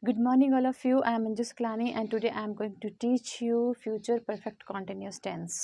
Good morning, all of you. I am Anjus Kalani and today I am going to teach you future perfect continuous tense.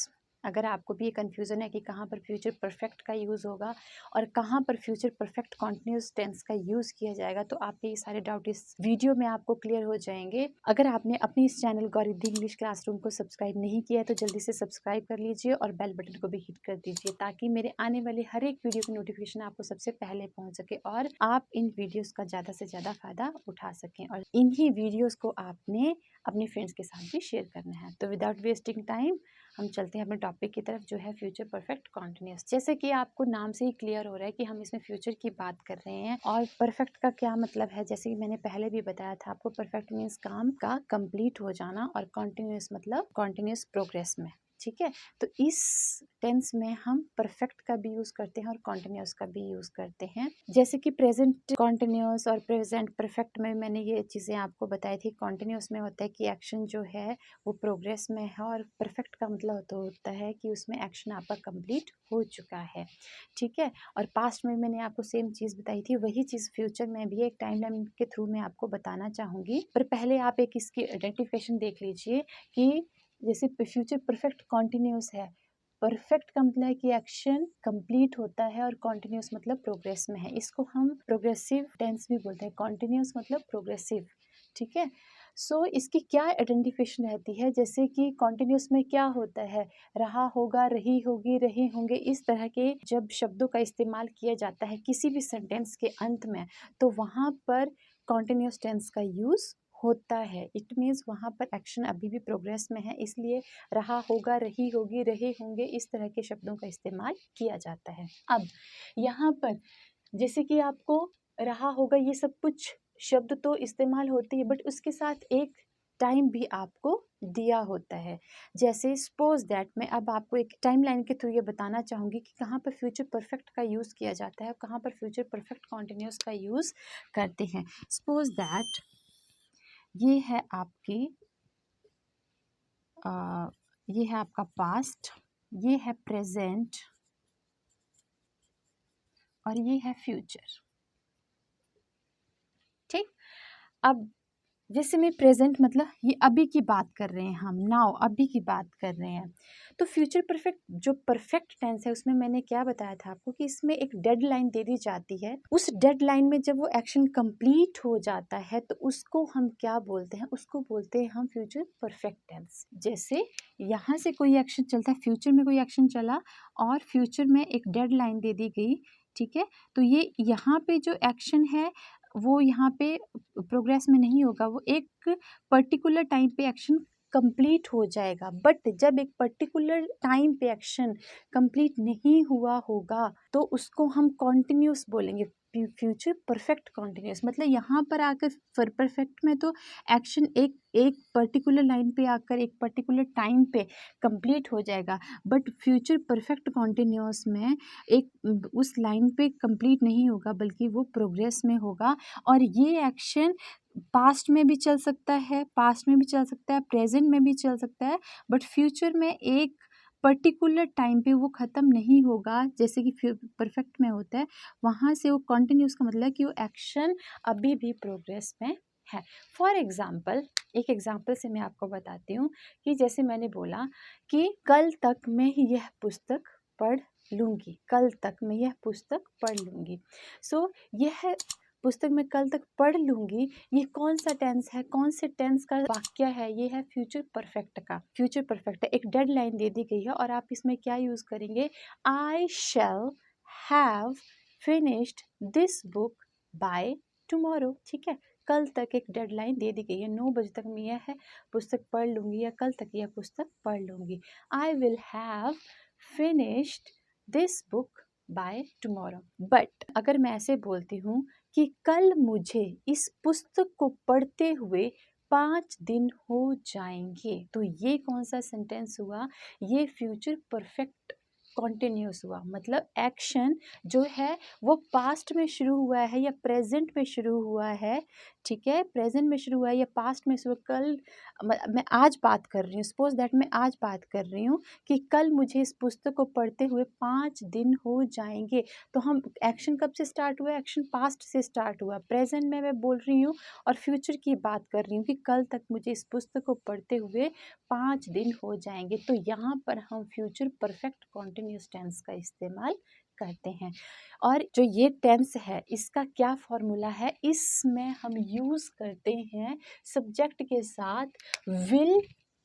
अगर आपको भी ये confusion है कि कहाँ पर फ्यूचर परफेक्ट का यूज़ होगा और कहाँ पर फ्यूचर परफेक्ट कॉन्टिन्यूस टेंस का यूज़ किया जाएगा, तो आपके ये सारे डाउट इस वीडियो में आपको क्लियर हो जाएंगे। अगर आपने अपने इस चैनल गौरिद्धि इंग्लिश क्लासरूम को सब्सक्राइब नहीं किया है तो जल्दी से सब्सक्राइब कर लीजिए और बेल बटन को भी हिट कर दीजिए ताकि मेरे आने वाले हर एक वीडियो की नोटिफिकेशन आपको सबसे पहले पहुँच सके और आप इन वीडियोज़ का ज़्यादा से ज़्यादा फ़ायदा उठा सकें। और इन्हीं वीडियोज़ को आपने अपने फ्रेंड्स के साथ भी शेयर करना है। तो विदाउट वेस्टिंग टाइम हम चलते हैं अपने टॉपिक की तरफ, जो है फ्यूचर परफेक्ट कॉन्टिन्यूस। जैसे कि आपको नाम से ही क्लियर हो रहा है कि हम इसमें फ्यूचर की बात कर रहे हैं। और परफेक्ट का क्या मतलब है, जैसे कि मैंने पहले भी बताया था आपको, परफेक्ट मीन्स काम का कंप्लीट हो जाना और कॉन्टिन्यूस मतलब कॉन्टिन्यूस प्रोग्रेस में। ठीक है, तो इस टेंस में हम परफेक्ट का भी यूज़ करते हैं और कॉन्टिन्यूस का भी यूज़ करते हैं। जैसे कि प्रेजेंट कॉन्टिन्यूस और प्रेजेंट परफेक्ट में मैंने ये चीज़ें आपको बताई थी। कॉन्टिन्यूस में होता है कि एक्शन जो है वो प्रोग्रेस में है और परफेक्ट का मतलब तो होता है कि उसमें एक्शन आपका कंप्लीट हो चुका है। ठीक है, और पास्ट में मैंने आपको सेम चीज़ बताई थी, वही चीज़ फ्यूचर में भी एक टाइमलाइन के थ्रू मैं आपको बताना चाहूँगी। पर पहले आप एक इसकी आइडेंटिफिकेशन देख लीजिए कि जैसे फ्यूचर परफेक्ट कॉन्टिन्यूस है। परफेक्ट का मतलब है कि एक्शन कंप्लीट होता है और कॉन्टिन्यूस मतलब प्रोग्रेस में है। इसको हम प्रोग्रेसिव टेंस भी बोलते हैं, कॉन्टिन्यूस मतलब प्रोग्रेसिव। ठीक है, सो इसकी क्या आइडेंटिफिकेशन रहती है, जैसे कि कॉन्टिन्यूस में क्या होता है, रहा होगा, रही होगी, रहे होंगे, इस तरह के जब शब्दों का इस्तेमाल किया जाता है किसी भी सेंटेंस के अंत में, तो वहाँ पर कॉन्टिन्यूस टेंस का यूज़ होता है। इट मीन्स वहाँ पर एक्शन अभी भी प्रोग्रेस में है, इसलिए रहा होगा, रही होगी, रहे होंगे, इस तरह के शब्दों का इस्तेमाल किया जाता है। अब यहाँ पर जैसे कि आपको रहा होगा, ये सब कुछ शब्द तो इस्तेमाल होती है, बट उसके साथ एक टाइम भी आपको दिया होता है। जैसे सपोज दैट, मैं अब आपको एक टाइमलाइन के थ्रू ये बताना चाहूँगी कि कहाँ पर फ्यूचर परफेक्ट का यूज़ किया जाता है और कहाँ पर फ्यूचर परफेक्ट कॉन्टिन्यूस का यूज़ करते हैं। सपोज दैट ये है आपकी ये है आपका पास्ट, ये है प्रेजेंट और ये है फ्यूचर। ठीक, अब जैसे मैं प्रेजेंट मतलब ये अभी की बात कर रहे हैं, हम नाउ अभी की बात कर रहे हैं। तो फ्यूचर परफेक्ट जो परफेक्ट टेंस है उसमें मैंने क्या बताया था आपको कि इसमें एक डेडलाइन दे दी जाती है। उस डेडलाइन में जब वो एक्शन कंप्लीट हो जाता है तो उसको हम क्या बोलते हैं, उसको बोलते हैं हम फ्यूचर परफेक्ट टेंस। जैसे यहाँ से कोई एक्शन चलता है, फ्यूचर में कोई एक्शन चला और फ्यूचर में एक डेडलाइन दे दी गई। ठीक है, तो ये यहाँ पे जो एक्शन है वो यहाँ पे प्रोग्रेस में नहीं होगा, वो एक पर्टिकुलर टाइम पे एक्शन कंप्लीट हो जाएगा। बट जब एक पर्टिकुलर टाइम पे एक्शन कंप्लीट नहीं हुआ होगा तो उसको हम कॉन्टिन्यूस बोलेंगे, फ्यूचर परफेक्ट कॉन्टिन्यूस। मतलब यहाँ पर आकर परफेक्ट में तो एक्शन एक एक पर्टिकुलर लाइन पे आकर एक पर्टिकुलर टाइम पे कंप्लीट हो जाएगा, बट फ्यूचर परफेक्ट कॉन्टिन्यूस में एक उस लाइन पे कंप्लीट नहीं होगा बल्कि वो प्रोग्रेस में होगा। और ये एक्शन पास्ट में भी चल सकता है, प्रेजेंट में भी चल सकता है, बट फ्यूचर में एक पर्टिकुलर टाइम पे वो ख़त्म नहीं होगा, जैसे कि परफेक्ट में होता है। वहाँ से वो कंटिन्यूस का मतलब है कि वो एक्शन अभी भी प्रोग्रेस में है। फॉर एग्ज़ाम्पल, एक एग्ज़ाम्पल से मैं आपको बताती हूँ कि जैसे मैंने बोला कि कल तक मैं यह पुस्तक पढ़ लूँगी, कल तक मैं यह पुस्तक पढ़ लूँगी। सो यह पुस्तक मैं कल तक पढ़ लूँगी, ये कौन सा टेंस है, कौन से टेंस का वाक्य है, ये है फ्यूचर परफेक्ट का। फ्यूचर परफेक्ट है, एक डेडलाइन दे दी गई है और आप इसमें क्या यूज़ करेंगे, I shall have finished this book by tomorrow. ठीक है, कल तक एक डेडलाइन दे दी गई है, 9 बजे तक मैं यह पुस्तक पढ़ लूँगी या कल तक यह पुस्तक पढ़ लूँगी। I will have finished this book by tomorrow. But अगर मैं ऐसे बोलती हूँ कि कल मुझे इस पुस्तक को पढ़ते हुए 5 दिन हो जाएंगे, तो ये कौन सा सेंटेंस हुआ, ये फ्यूचर परफेक्ट कॉन्टिन्यूस हुआ। मतलब एक्शन जो है वो पास्ट में शुरू हुआ है या प्रेजेंट में शुरू हुआ है, ठीक है, प्रेजेंट में शुरू हुआ है या पास्ट में शुरू, कल मैं आज बात कर रही हूँ, सपोज दैट मैं आज बात कर रही हूँ कि कल मुझे इस पुस्तक को पढ़ते हुए 5 दिन हो जाएंगे। तो हम एक्शन कब से स्टार्ट हुआ? एक्शन पास्ट से स्टार्ट हुआ। प्रेजेंट में मैं बोल रही हूँ और फ्यूचर की बात कर रही हूँ कि कल तक मुझे इस पुस्तक को पढ़ते हुए 5 दिन हो जाएंगे। तो यहाँ पर हम फ्यूचर परफेक्ट कॉन्टिन्यूस टेंस का इस्तेमाल करते हैं। और जो ये टेंस है इसका क्या फॉर्मूला है, इसमें हम यूज़ करते हैं सब्जेक्ट के साथ विल,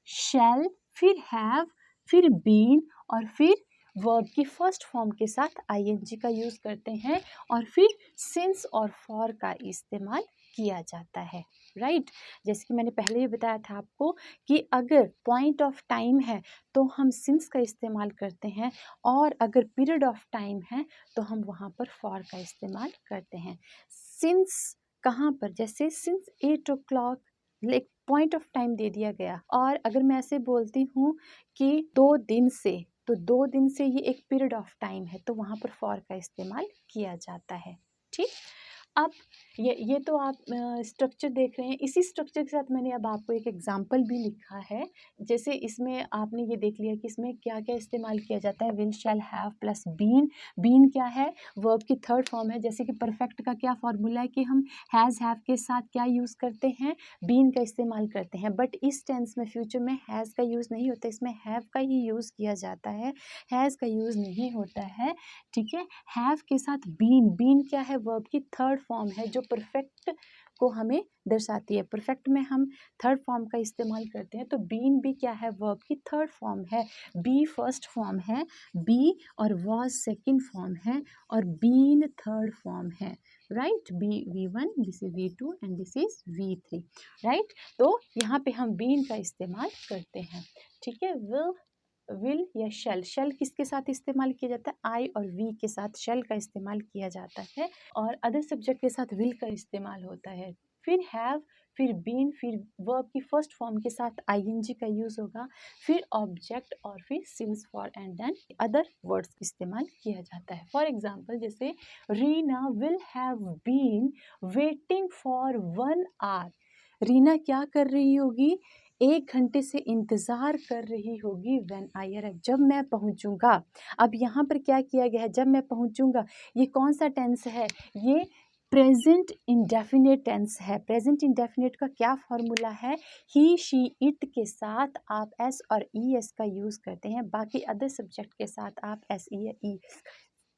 शैल, फिर हैव, फिर बीन और फिर वर्ब की फर्स्ट फॉर्म के साथ आईएनजी का यूज़ करते हैं और फिर सिंस और फॉर का इस्तेमाल किया जाता है। राइट, जैसे कि मैंने पहले भी बताया था आपको कि अगर पॉइंट ऑफ टाइम है तो हम सिंस का इस्तेमाल करते हैं और अगर पीरियड ऑफ टाइम है तो हम वहाँ पर फॉर का इस्तेमाल करते हैं। सिंस कहाँ पर, जैसे सिंस 8 o'clock, एक पॉइंट ऑफ टाइम दे दिया गया। और अगर मैं ऐसे बोलती हूँ कि 2 दिन से, तो 2 दिन से ये एक पीरियड ऑफ टाइम है, तो वहाँ पर फॉर का इस्तेमाल किया जाता है। ठीक, अब ये तो आप स्ट्रक्चर देख रहे हैं। इसी स्ट्रक्चर के साथ मैंने अब आपको एक एग्जांपल भी लिखा है। जैसे इसमें आपने ये देख लिया कि इसमें क्या क्या इस्तेमाल किया जाता है। Will, shall, have plus been. Been क्या है? वर्ब की थर्ड फॉर्म है। जैसे कि परफेक्ट का क्या फॉर्मूला है कि हम हैज़, हैव के साथ क्या यूज़ करते हैं? बीन का इस्तेमाल करते हैं। बट इस टेंस में, फ्यूचर में हैज़ का यूज़ नहीं होता, इसमें हैव का ही यूज़ किया जाता है, हैज़ का यूज़ नहीं होता है। ठीक है, हैव के साथ बीन। बीन क्या है? वर्ब की थर्ड फॉर्म है जो परफेक्ट को हमें दर्शाती है। परफेक्ट में हम थर्ड फॉर्म का इस्तेमाल करते हैं, तो बीन भी क्या है? वर्ब की थर्ड फॉर्म है। बी फर्स्ट फॉर्म है, बी, और वॉज सेकंड फॉर्म है, और बीन थर्ड फॉर्म है। Right, be V1, this is V2 and this is V3। Right, तो यहाँ पे हम बीन का इस्तेमाल करते हैं। ठीक है, विल या शेल। शेल किसके साथ इस्तेमाल किया जाता है? आई और वी के साथ शेल का इस्तेमाल किया जाता है और अदर सब्जेक्ट के साथ विल का इस्तेमाल होता है। फिर हैव, फिर बीन, फिर वर्ब की फर्स्ट फॉर्म के साथ आईएनजी का यूज होगा, फिर ऑब्जेक्ट और फिर since, for and then other words इस्तेमाल किया जाता है। फॉर एग्जाम्पल, जैसे Reena will have been waiting for 1 hour। Reena क्या कर रही होगी? 1 घंटे से इंतज़ार कर रही होगी व्हेन आई अराइव, जब मैं पहुंचूंगा। अब यहाँ पर क्या किया गया है? जब मैं पहुंचूंगा, ये कौन सा टेंस है? ये प्रेजेंट इंडेफिनिट टेंस है। प्रेजेंट इंडेफिनिट का क्या फॉर्मूला है? ही, शी, इट के साथ आप एस और ई एस का यूज़ करते हैं, बाकी अदर सब्जेक्ट के साथ आप एस ई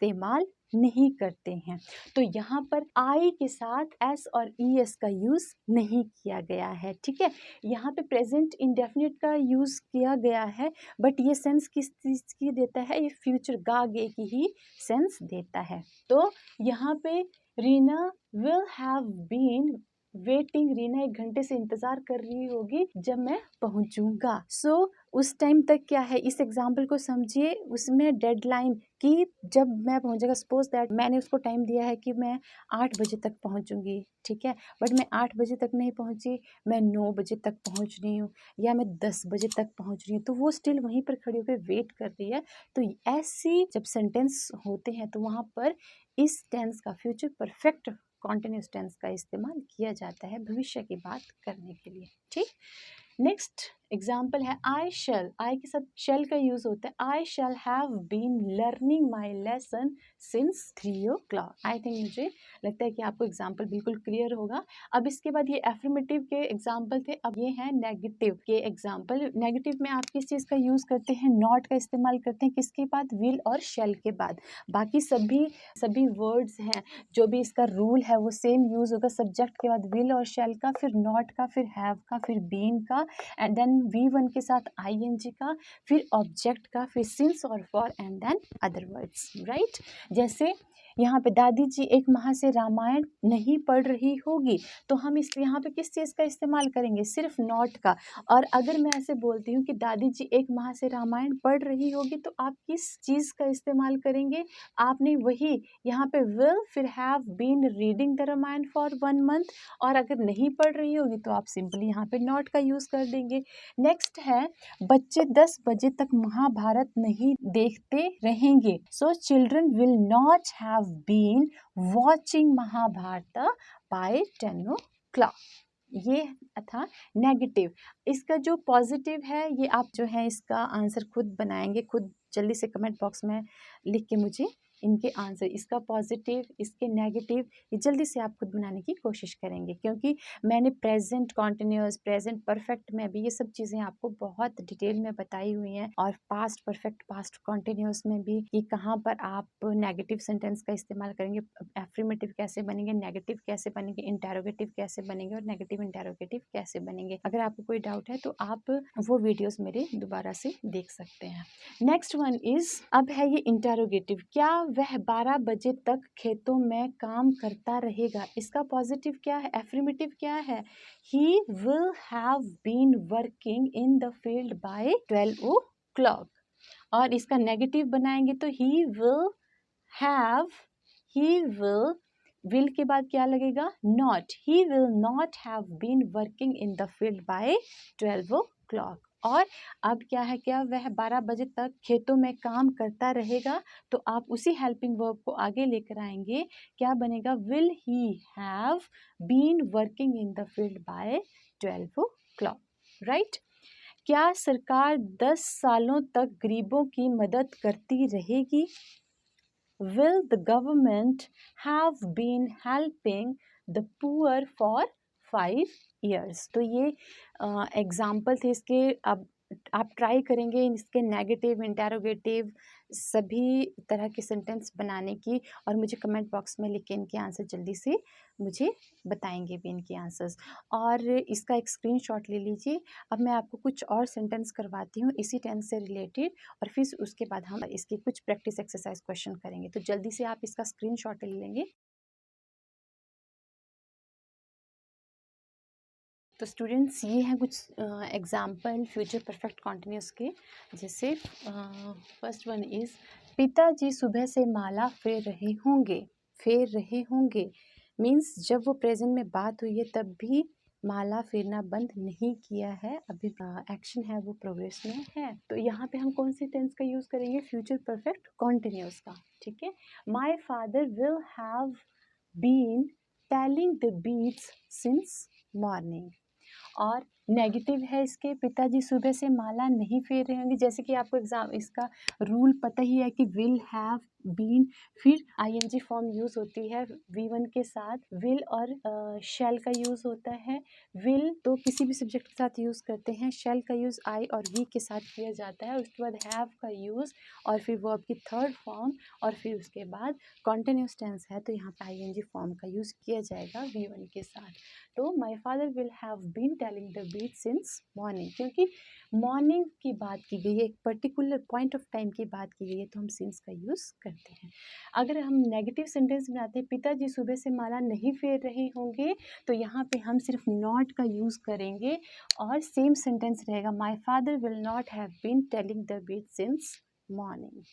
इस्तेमाल नहीं करते हैं। तो यहाँ पर आई के साथ एस और ई एस का यूज़ नहीं किया गया है। ठीक है, यहाँ पे प्रेजेंट इंडेफिनिट का यूज़ किया गया है, बट ये सेंस किस चीज़ की देता है? ये फ्यूचर गा गे की ही सेंस देता है। तो यहाँ पे Reena will have been waiting, Reena 1 घंटे से इंतजार कर रही होगी जब मैं पहुंचूंगा। सो उस टाइम तक क्या है, इस एग्जाम्पल को समझिए। उसमें डेडलाइन कि जब मैं पहुंचेगा, सपोज दैट मैंने उसको टाइम दिया है कि मैं 8 बजे तक पहुंचूंगी। ठीक है, बट मैं 8 बजे तक नहीं पहुंची, मैं 9 बजे तक पहुंच रही हूँ या मैं 10 बजे तक पहुंच रही हूँ, तो वो स्टिल वहीं पर खड़ी होकर वेट कर रही है। तो ऐसी जब सेंटेंस होते हैं तो वहाँ पर इस टेंस का, फ्यूचर परफेक्ट कॉन्टिन्यूस टेंस का इस्तेमाल किया जाता है भविष्य की बात करने के लिए। ठीक, नेक्स्ट एग्जाम्पल है आई शैल। आई के साथ शैल का यूज होता है। I shall have been learning my lesson since 3 o'clock। I think, मुझे लगता है कि आपको एग्जाम्पल बिल्कुल क्लियर होगा। अब इसके बाद ये एफर्मेटिव के एग्जाम्पल थे, अब ये हैं नेगेटिव के एग्जाम्पल। नेगेटिव में आप किस चीज़ का यूज करते हैं? नॉट का इस्तेमाल करते हैं। किसके बाद? विल और शैल के बाद। बाकी सभी वर्ड्स हैं, जो भी इसका रूल है वो सेम यूज होगा। सब्जेक्ट के बाद विल और शैल का, फिर नॉट का, फिर हैव का, फिर बीन का, एंड देन V1 के साथ आईएनजी का, फिर ऑब्जेक्ट का, फिर सिंस और for, and then other words. Right, जैसे यहाँ पे दादी जी 1 माह से रामायण नहीं पढ़ रही होगी, तो हम इस यहाँ पे किस चीज़ का इस्तेमाल करेंगे? सिर्फ नॉट का। और अगर मैं ऐसे बोलती हूँ कि दादी जी 1 माह से रामायण पढ़ रही होगी, तो आप किस चीज़ का इस्तेमाल करेंगे? आपने वही यहाँ पे विल, फिर have been reading the Ramayana for 1 month, और अगर नहीं पढ़ रही होगी तो आप सिंपली यहाँ पे नॉट का यूज़ कर देंगे। नेक्स्ट है, बच्चे 10 बजे तक महाभारत नहीं देखते रहेंगे। So children will not have been watching Mahabharat by 10 clock. ये था नेगेटिव। इसका जो पॉजिटिव है ये आप जो है इसका आंसर खुद बनाएंगे, खुद जल्दी से कमेंट बॉक्स में लिख के मुझे इनके आंसर, इसका पॉजिटिव, इसके नेगेटिव, ये जल्दी से आप खुद बनाने की कोशिश करेंगे, क्योंकि मैंने प्रेजेंट कॉन्टिन्यूअस, प्रेजेंट परफेक्ट में भी ये सब चीज़ें आपको बहुत डिटेल में बताई हुई हैं, और पास्ट परफेक्ट, पास्ट कॉन्टिन्यूअस में भी कि कहाँ पर आप नेगेटिव सेंटेंस का इस्तेमाल करेंगे, एफर्मेटिव कैसे बनेंगे, नेगेटिव कैसे बनेंगे, इंटेरोगेटिव कैसे बनेंगे और नेगेटिव इंटेरोगेटिव कैसे बनेंगे। अगर आपको कोई डाउट है तो आप वो वीडियोस मेरे दोबारा से देख सकते हैं। नेक्स्ट वन इज, अब है ये इंटेरोगेटिव। क्या वह 12 बजे तक खेतों में काम करता रहेगा? इसका पॉजिटिव क्या है, एफर्मेटिव क्या है? He will have been working in the field by 12 o'clock। और इसका नेगेटिव बनाएंगे तो ही हैव, ही विल के बाद क्या लगेगा? Not. He will not have been working in the field by 12 o'clock। और अब क्या है, क्या वह 12 बजे तक खेतों में काम करता रहेगा? तो आप उसी हेल्पिंग वर्ब को आगे लेकर आएंगे, क्या बनेगा? Will he have been working in the field by 12 o'clock, right. क्या सरकार 10 सालों तक गरीबों की मदद करती रहेगी? Will the government have been helping the poor for 5 years? तो ये एग्जाम्पल थे इसके। अब आप ट्राई करेंगे इसके नेगेटिव, इंटेरोगेटिव, सभी तरह के सेंटेंस बनाने की, और मुझे कमेंट बॉक्स में लिख के इनके आंसर जल्दी से मुझे बताएंगे भी इनके आंसर्स, और इसका एक स्क्रीनशॉट ले लीजिए। अब मैं आपको कुछ और सेंटेंस करवाती हूँ इसी टेंस से रिलेटेड, और फिर उसके बाद हम इसकी कुछ प्रैक्टिस एक्सरसाइज क्वेश्चन करेंगे। तो जल्दी से आप इसका स्क्रीनशॉट ले लेंगे। तो स्टूडेंट्स, ये हैं कुछ एग्जाम्पल फ्यूचर परफेक्ट कॉन्टिन्यूस के। जैसे फर्स्ट वन इज, पिताजी सुबह से माला फेर रहे होंगे। फेर रहे होंगे मीन्स जब वो प्रेजेंट में बात हुई है तब भी माला फेरना बंद नहीं किया है, अभी एक्शन है वो प्रोग्रेस में है। तो यहाँ पे हम कौन सी टेंस का यूज करेंगे? फ्यूचर परफेक्ट कॉन्टिन्यूस का, ठीक है। My father will have been telling the beats since morning. और नेगेटिव है इसके, पिताजी सुबह से माला नहीं फेर रहे होंगे। जैसे कि आपको एग्जाम इसका रूल पता ही है कि विल हैव बीन, फिर आईएनजी फॉर्म यूज होती है V1 के साथ, विल और शैल का यूज होता है। विल तो किसी भी सब्जेक्ट के साथ यूज करते हैं, शैल का यूज आई और वी के साथ किया जाता है, उसके बाद हैव का यूज, और फिर वर्ब की थर्ड फॉर्म, और फिर उसके बाद कॉन्टिन्यूस टेंस है तो यहाँ पे आईएनजी फॉर्म का यूज किया जाएगा V1 के साथ। तो my father will have been telling the beat since morning, क्योंकि मॉर्निंग की बात की गई है, एक पर्टिकुलर पॉइंट ऑफ टाइम की बात की गई है, तो हम सिंस का यूज़ करते हैं। अगर हम नेगेटिव सेंटेंस बनाते हैं, पिताजी सुबह से माला नहीं फेर रहे होंगे, तो यहाँ पे हम सिर्फ नॉट का यूज़ करेंगे और सेम सेंटेंस रहेगा, my father will not have been telling the beat since morning.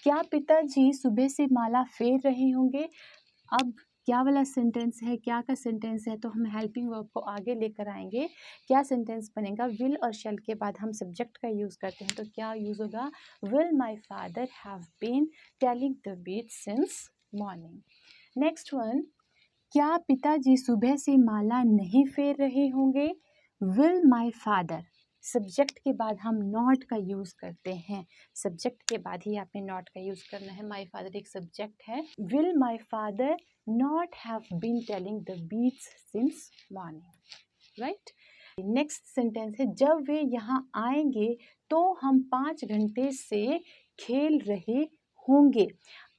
क्या पिताजी सुबह से माला फेर रहे होंगे? अब क्या वाला सेंटेंस है, क्या का सेंटेंस है, तो हम हेल्पिंग वर्ब को आगे लेकर आएंगे। क्या सेंटेंस बनेगा? विल और शैल के बाद हम सब्जेक्ट का यूज़ करते हैं, तो क्या यूज़ होगा? Will my father have been telling the beat since morning. Next one, क्या पिताजी सुबह से माला नहीं फेर रहे होंगे? विल माई फादर, सब्जेक्ट के बाद हम नॉट का यूज़ करते हैं, सब्जेक्ट के बाद ही आपने नॉट का यूज़ करना है। माई फादर एक सब्जेक्ट है। Will my father not have been telling the beats since morning, right. Next sentence है, जब वे यहाँ आएंगे तो हम 5 घंटे से खेल रहे होंगे।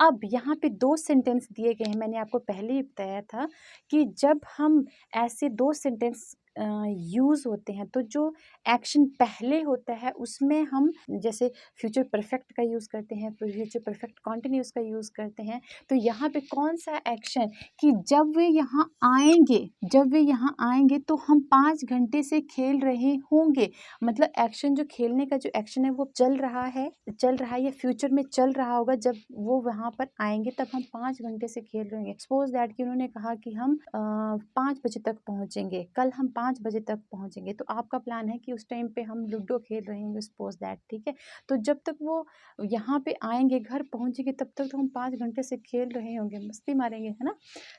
अब यहाँ पे 2 सेंटेंस दिए गए हैं, मैंने आपको पहले ही बताया था कि जब हम ऐसे 2 सेंटेंस यूज़ होते हैं तो जो एक्शन पहले होता है उसमें हम जैसे फ्यूचर परफेक्ट का यूज़ करते हैं, फ्यूचर परफेक्ट कॉन्टिन्यूस का यूज़ करते हैं। तो यहाँ पे कौन सा एक्शन कि जब वे यहाँ आएंगे, जब वे यहाँ आएंगे तो हम 5 घंटे से खेल रहे होंगे, मतलब एक्शन जो खेलने का जो एक्शन है वो चल रहा है या फ्यूचर में चल रहा होगा। जब वो वहाँ पर आएंगे तब हम 5 घंटे से खेल रहे होंगे। सपोज दैट कि उन्होंने कहा कि हम 5 बजे तक पहुँचेंगे, कल हम 5 5 बजे तक पहुँचेंगे। तो आपका प्लान है कि उस टाइम पे हम लूडो खेल रहे होंगे, सपोज दैट, ठीक है। तो जब तक वो यहाँ पे आएंगे, घर पहुँचेंगे, तब तक तो हम 5 घंटे से खेल रहे होंगे, मस्ती मारेंगे, है ना।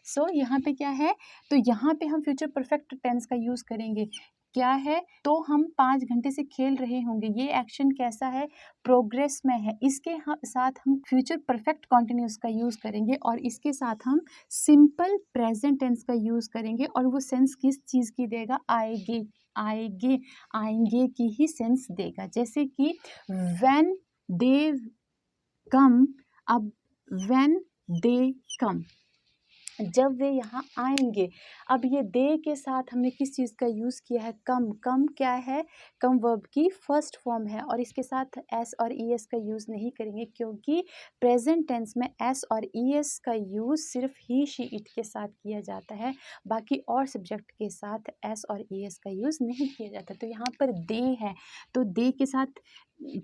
सो यहाँ पे क्या है, तो यहाँ पे हम फ्यूचर परफेक्ट टेंस का यूज़ करेंगे। क्या है, तो हम 5 घंटे से खेल रहे होंगे। ये एक्शन कैसा है, प्रोग्रेस में है। इसके साथ हम फ्यूचर परफेक्ट कॉन्टिन्यूस का यूज़ करेंगे और इसके साथ हम सिंपल प्रेजेंट टेंस का यूज़ करेंगे। और वो सेंस किस चीज़ की देगा, आएगी, आएंगे, आएंगे की ही सेंस देगा। जैसे कि व्हेन दे कम, अब व्हेन दे कम, जब वे यहाँ आएंगे। अब ये दे के साथ हमने किस चीज़ का यूज़ किया है, कम। कम क्या है, कम वर्ब की फर्स्ट फॉर्म है और इसके साथ एस और ई एस का यूज़ नहीं करेंगे, क्योंकि प्रेजेंट टेंस में एस और ई एस का यूज़ सिर्फ ही, शी, इट के साथ किया जाता है। बाकी और सब्जेक्ट के साथ एस और ई एस का यूज़ नहीं किया जाता। तो यहाँ पर दे है, तो दे के साथ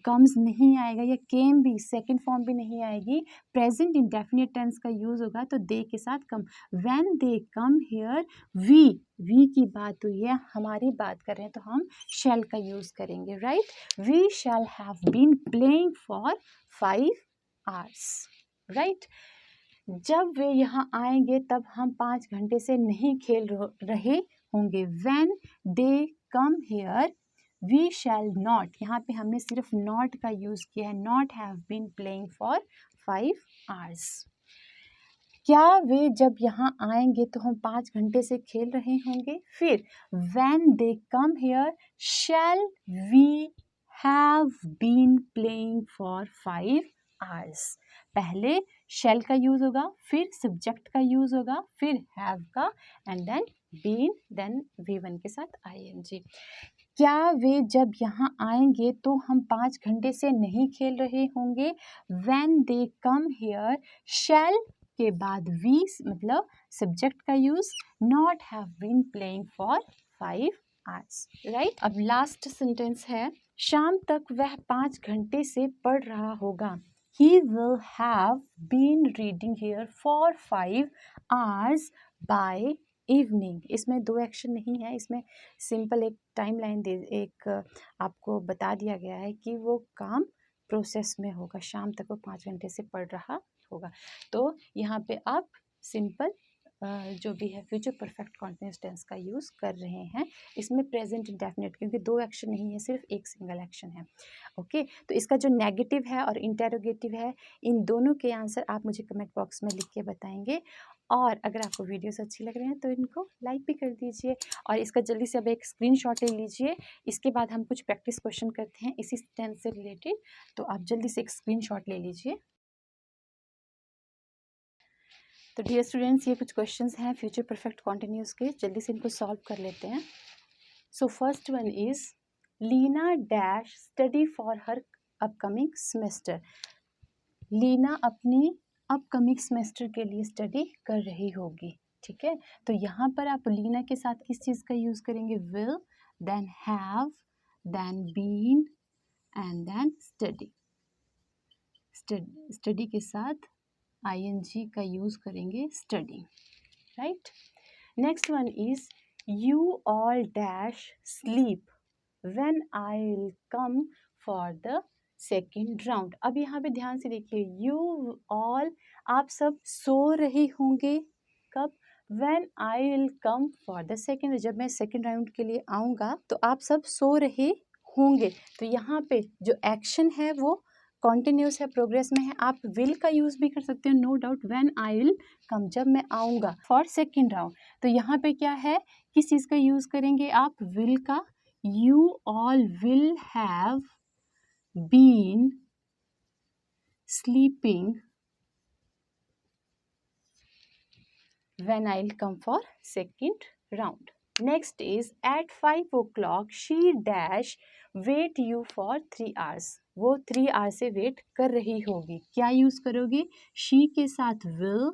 कम्स नहीं आएगा, या केम भी सेकेंड फॉर्म भी नहीं आएगी। प्रेजेंट इंडेफिनिट टेंस का यूज़ होगा, तो दे के साथ come. When they come here, we की बात हुई है, हमारी बात कर रहे हैं, तो हम शैल का यूज़ करेंगे, right. We shall have been playing for 5 hours, right. जब वे यहाँ आएंगे तब हम 5 घंटे से नहीं खेल रहे होंगे। When they come here we shall not, यहाँ पे हमने सिर्फ नॉट का यूज़ किया है, not have been playing for 5 hours। क्या वे जब यहाँ आएंगे तो हम 5 घंटे से खेल रहे होंगे। फिर when they come here shall we have been playing for 5 hours। पहले शैल का यूज होगा, फिर सब्जेक्ट का यूज होगा, फिर हैव का, and then been, then V1 के साथ ING। क्या वे जब यहाँ आएंगे तो हम 5 घंटे से नहीं खेल रहे होंगे। व्हेन दे कम हियर शैल के बाद वी मतलब सब्जेक्ट का use, not have been playing for 5 hours, right. अब लास्ट सेंटेंस है, शाम तक वह 5 घंटे से पढ़ रहा होगा। He will have been reading here for 5 hours by evening। इसमें 2 एक्शन नहीं है, इसमें सिंपल एक टाइम लाइन एक आपको बता दिया गया है कि वो काम प्रोसेस में होगा, शाम तक वो 5 घंटे से पढ़ रहा होगा। तो यहाँ पे आप सिंपल जो भी है फ्यूचर परफेक्ट कॉन्टिन्यूस टेंस का यूज़ कर रहे हैं। इसमें प्रेजेंट इंडेफिनिट, क्योंकि 2 एक्शन नहीं है, सिर्फ एक सिंगल एक्शन है। ओके, तो इसका जो नेगेटिव है और इंटेरोगेटिव है, इन दोनों के आंसर आप मुझे कमेंट बॉक्स में लिख के बताएंगे। और अगर आपको वीडियोस अच्छी लग रहे हैं तो इनको लाइक भी कर दीजिए और इसका जल्दी से अब एक स्क्रीनशॉट ले लीजिए। इसके बाद हम कुछ प्रैक्टिस क्वेश्चन करते हैं इसी टेंस से रिलेटेड, तो आप जल्दी से एक स्क्रीनशॉट ले लीजिए। तो डियर स्टूडेंट्स, ये कुछ क्वेश्चंस हैं फ्यूचर परफेक्ट कॉन्टिन्यूस के, जल्दी से इनको सॉल्व कर लेते हैं। So first one is Leena dash study for her upcoming semester. Leena अपनी अपकमिंग सेमेस्टर के लिए स्टडी कर रही होगी, ठीक है। तो यहाँ पर आप लीना के साथ किस चीज़ का यूज़ करेंगे, will, then have, then been and then study. Study के साथ ING का यूज़ करेंगे, study, right. Next one is you all dash sleep when I will come for the second round. अब यहाँ पे ध्यान से देखिए, यू ऑल, आप सब सो रहे होंगे कब, when I will come for the second, जब मैं सेकेंड राउंड के लिए आऊँगा तो आप सब सो रहे होंगे। तो यहाँ पे जो एक्शन है वो कॉन्टिन्यूस है, प्रोग्रेस में है। आप विल का यूज़ भी कर सकते हो, no doubt, when I will come, जब मैं आऊँगा फॉर सेकेंड राउंड। तो यहाँ पे क्या है, किस चीज़ का यूज़ करेंगे आप, विल का। You all will have been sleeping when I'll come for second round. Next is at 5 o'clock she dash wait you for 3 hours। वो 3 hours से वेट कर रही होगी। क्या यूज़ करोगे, she के साथ will,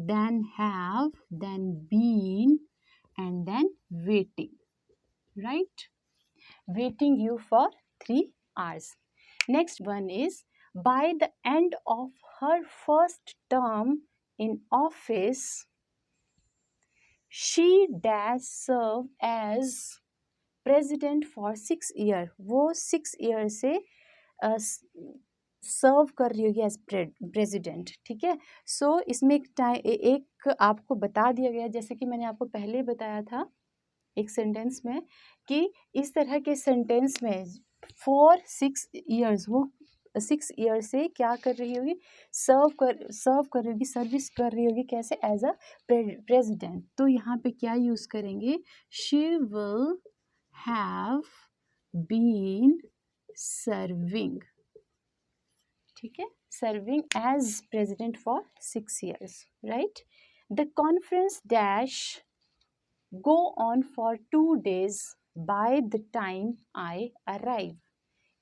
then have, then been and then waiting, right? Waiting you for 3 hours. Next one is by the end of her first term in office she dash serve as president for 6 year, वो 6 year से सर्व कर रही होगी as president, ठीक है। सो इसमें एक आपको बता दिया गया, जैसे कि मैंने आपको पहले बताया था एक सेंटेंस में, कि इस तरह के सेंटेंस में फॉर 6 ईयर्स, वो 6 ईयर से क्या कर रही होगी, सर्व कर रही होगी, सर्विस कर रही होगी, कैसे, एज अ प्रेजिडेंट। तो यहाँ पे क्या यूज़ करेंगे, she will have been serving, ठीक है, serving as president for 6 years, right. The conference dash go on for 2 days by the time I arrive,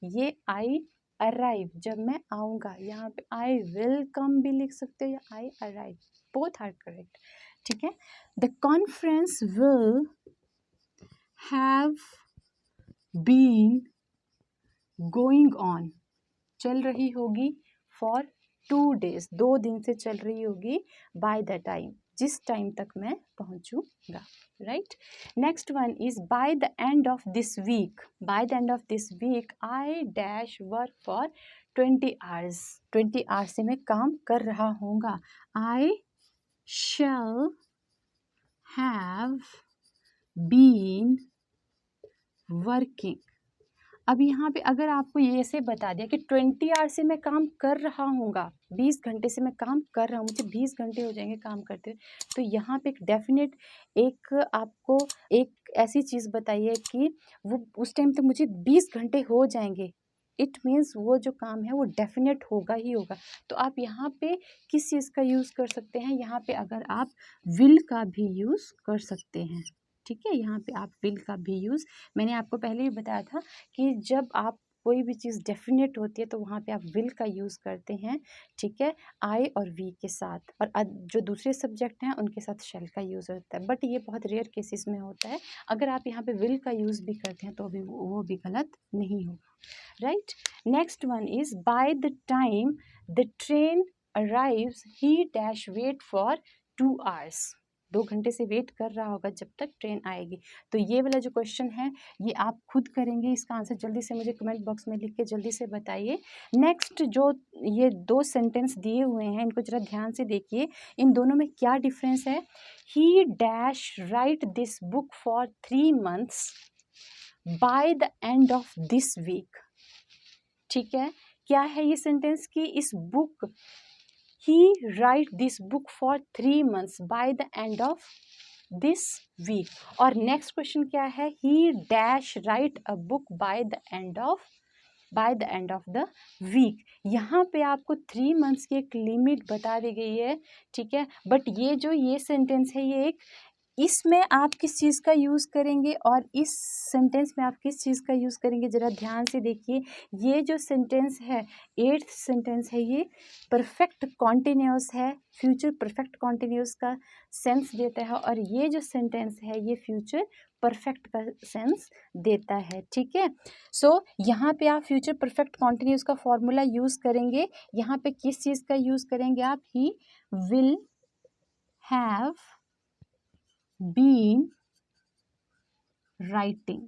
ये I arrive जब मैं आऊँगा, यहाँ पे I will come भी लिख सकते हो या I arrive, both are correct, ठीक है। The conference will have been going on, चल रही होगी, for 2 days, 2 दिन से चल रही होगी, by the time, जिस टाइम तक मैं पहुंचूंगा, right. Next one is by the end of this week, by the end of this week I dash work for 20 hours, 20 hours से मैं काम कर रहा हूँगा, I shall have been working. अब यहाँ पे अगर आपको ये ऐसे बता दिया कि 20 आवर्स से मैं काम कर रहा हूँगा, 20 घंटे से मैं काम कर रहा हूँ, मुझे 20 घंटे हो जाएंगे काम करते हुए, तो यहाँ पे एक डेफिनेट एक आपको एक ऐसी चीज़ बताइए कि वो उस टाइम तक मुझे 20 घंटे हो जाएंगे, इट मीन्स वो जो काम है वो डेफिनेट होगा ही होगा। तो आप यहाँ पे किस चीज़ का यूज़ कर सकते हैं, यहाँ पे अगर आप विल का भी यूज़ कर सकते हैं, ठीक है। यहाँ पे आप विल का भी यूज़, मैंने आपको पहले ही बताया था कि जब आप कोई भी चीज़ डेफिनेट होती है तो वहाँ पे आप विल का यूज़ करते हैं, ठीक है, आई और वी के साथ, और जो दूसरे सब्जेक्ट हैं उनके साथ शैल का यूज़ होता है, बट ये बहुत रेयर केसेस में होता है। अगर आप यहाँ पे विल का यूज़ भी करते हैं तो भी वो भी गलत नहीं होगा, right. Next one is by the time the train arrives he dash wait for 2 hours, 2 घंटे से वेट कर रहा होगा जब तक ट्रेन आएगी। तो ये वाला जो क्वेश्चन है ये आप खुद करेंगे, इसका आंसर जल्दी से मुझे कमेंट बॉक्स में लिख के जल्दी से बताइए। नेक्स्ट जो ये 2 सेंटेंस दिए हुए हैं इनको जरा ध्यान से देखिए, इन दोनों में क्या डिफरेंस है। He dash write this book for 3 months by the end of this week, ठीक है। क्या है ये सेंटेंस कि इस book, he write this book for 3 months by the end of this week, और नेक्स्ट क्वेश्चन क्या है, he dash write a book by the end of the week। यहाँ पे आपको 3 months की एक लिमिट बता दी गई है, ठीक है, बट ये जो ये सेंटेंस है ये एक, इसमें आप किस चीज़ का यूज़ करेंगे और इस सेंटेंस में आप किस चीज़ का यूज़ करेंगे, ज़रा ध्यान से देखिए। ये जो सेंटेंस है 8th सेंटेंस है, ये परफेक्ट कॉन्टिन्यूस है, फ्यूचर परफेक्ट कॉन्टिन्यूस का सेंस देता है, और ये जो सेंटेंस है ये फ्यूचर परफेक्ट का सेंस देता है, ठीक है। सो यहाँ पे आप फ्यूचर परफेक्ट कॉन्टिन्यूस का फॉर्मूला यूज़ करेंगे, यहाँ पे किस चीज़ का यूज़ करेंगे आप, he will have been writing.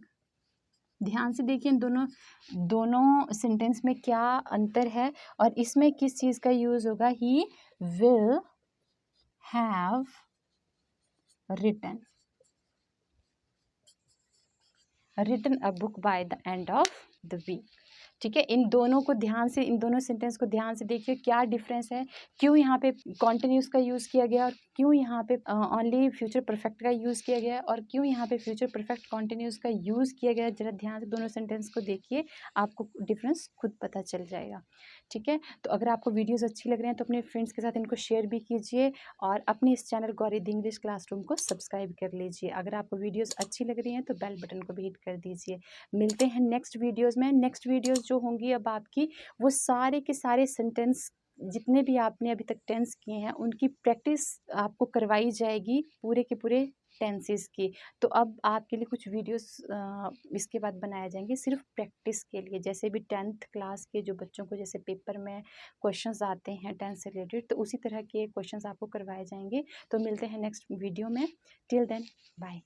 ध्यान से देखिए इन दोनों सेंटेंस में क्या अंतर है, और इसमें किस चीज़ का यूज़ होगा, he will have written a book by the end of the week, ठीक है। इन दोनों को ध्यान से, इन दोनों सेंटेंस को ध्यान से देखिए क्या डिफरेंस है, क्यों यहाँ पे कॉन्टिन्यूस का यूज़ किया गया और क्यों यहाँ पे ओनली फ्यूचर परफेक्ट का यूज़ किया गया, और क्यों यहाँ पे फ्यूचर परफेक्ट कॉन्टिन्यूस का यूज़ किया गया। जरा ध्यान से दोनों सेंटेंस को देखिए, आपको डिफरेंस खुद पता चल जाएगा, ठीक है। तो अगर आपको वीडियोज़ अच्छी लग रही हैं तो अपने फ्रेंड्स के साथ इनको शेयर भी कीजिए, और अपने इस channel Gauri the English classroom को सब्सक्राइब कर लीजिए। अगर आपको वीडियोज़ अच्छी लग रही हैं तो बेल बटन को भी हिट कर दीजिए। मिलते हैं नेक्स्ट वीडियोज़ में। नेक्स्ट वीडियोज़ जो होंगी अब आपकी, वो सारे के सारे सेंटेंस जितने भी आपने अभी तक टेंस किए हैं उनकी प्रैक्टिस आपको करवाई जाएगी पूरे के पूरे टेंसेस की। तो अब आपके लिए कुछ वीडियोस इसके बाद बनाए जाएंगे सिर्फ प्रैक्टिस के लिए। जैसे भी 10th क्लास के जो बच्चों को जैसे पेपर में क्वेश्चंस आते हैं 10th से रिलेटेड, तो उसी तरह के क्वेश्चंस आपको करवाए जाएंगे। तो मिलते हैं नेक्स्ट वीडियो में। Till then bye.